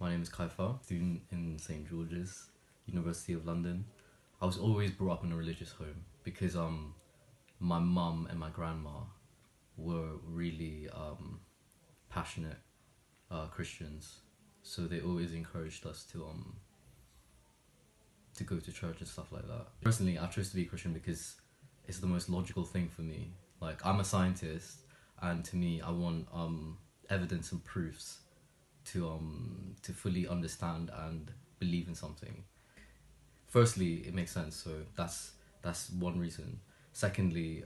My name is Kieffer, student in St. George's, University of London. I was always brought up in a religious home because my mum and my grandma were really passionate Christians, so they always encouraged us to go to church and stuff like that. Personally, I chose to be Christian because it's the most logical thing for me. Like, I'm a scientist, and to me, I want evidence and proofs to fully understand and believe in something. Firstly, it makes sense, so that's one reason. Secondly,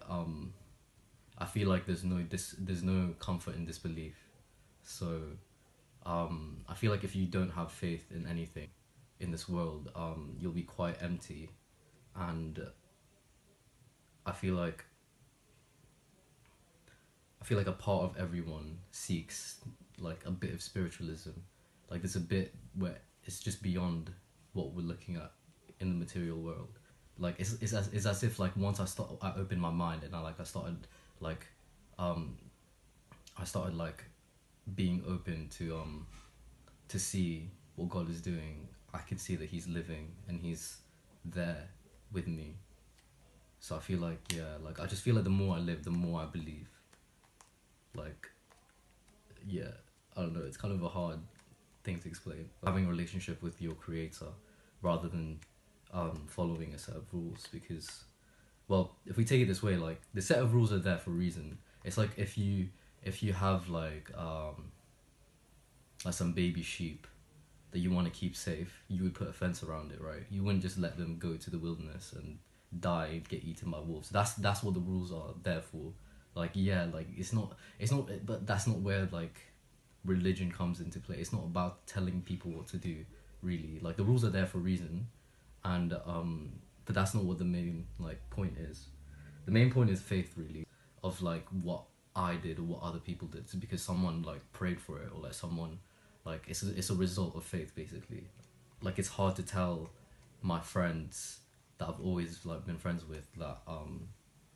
I feel like there's no comfort in disbelief. So I feel like if you don't have faith in anything in this world, you'll be quite empty, and I feel like a part of everyone seeks like a bit of spiritualism. Like, there's a bit where it's just beyond what we're looking at in the material world. Like, it's as if like once I opened my mind and I started like being open to see what God is doing. I could see that He's living and He's there with me. So I feel like, yeah, like I just feel like the more I live, the more I believe. Like, yeah, I don't know, it's kind of a hard thing to explain. Having a relationship with your creator rather than following a set of rules, because, well, if we take it this way, like, the set of rules are there for a reason. It's like if you have like some baby sheep that you want to keep safe, you would put a fence around it, right? You wouldn't just let them go to the wilderness and die, get eaten by wolves. That's what the rules are there for. Like, yeah, like it's not, but that's not where like religion comes into play. It's not about telling people what to do, really. Like, the rules are there for a reason, and but that's not what the main like point is. The main point is faith, really, of like what I did or what other people did. It's because someone like prayed for it, or like someone, like, it's a result of faith, basically. Like, it's hard to tell my friends that I've always like been friends with that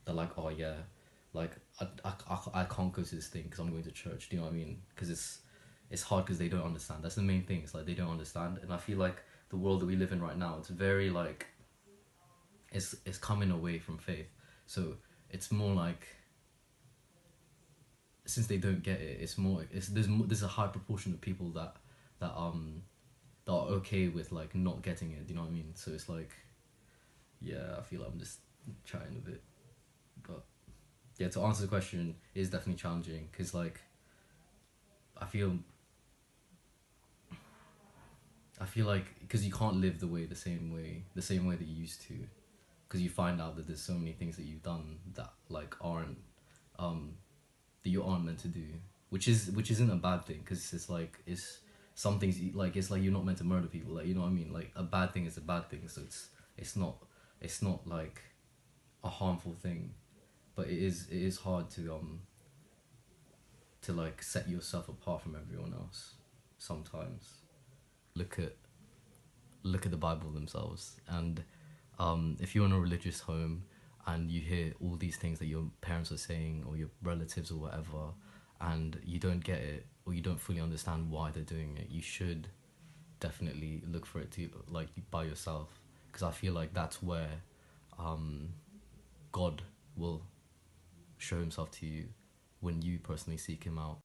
they're like, oh yeah, like I can't go to this thing because I'm going to church. Do you know what I mean? Because it's hard because they don't understand. That's the main thing. It's like they don't understand, and I feel like the world that we live in right now, it's very like it's coming away from faith. So it's more like, since they don't get it, there's a high proportion of people that are okay with like not getting it. Do you know what I mean? So it's like, yeah, I feel like I'm just trying a bit, but yeah, to answer the question, it is definitely challenging because like I feel like, because you can't live the same way that you used to, because you find out that there's so many things that you've done that like aren't that you aren't meant to do, which isn't a bad thing, because it's like, it's some things like, it's like you're not meant to murder people, like, you know what I mean? Like, a bad thing is a bad thing, so it's not like a harmful thing, but it is hard to like set yourself apart from everyone else sometimes. Look at the Bible themselves, and if you're in a religious home and you hear all these things that your parents are saying or your relatives or whatever, and you don't get it or you don't fully understand why they're doing it, you should definitely look for it to like by yourself, because I feel like that's where God will show Himself to you when you personally seek Him out.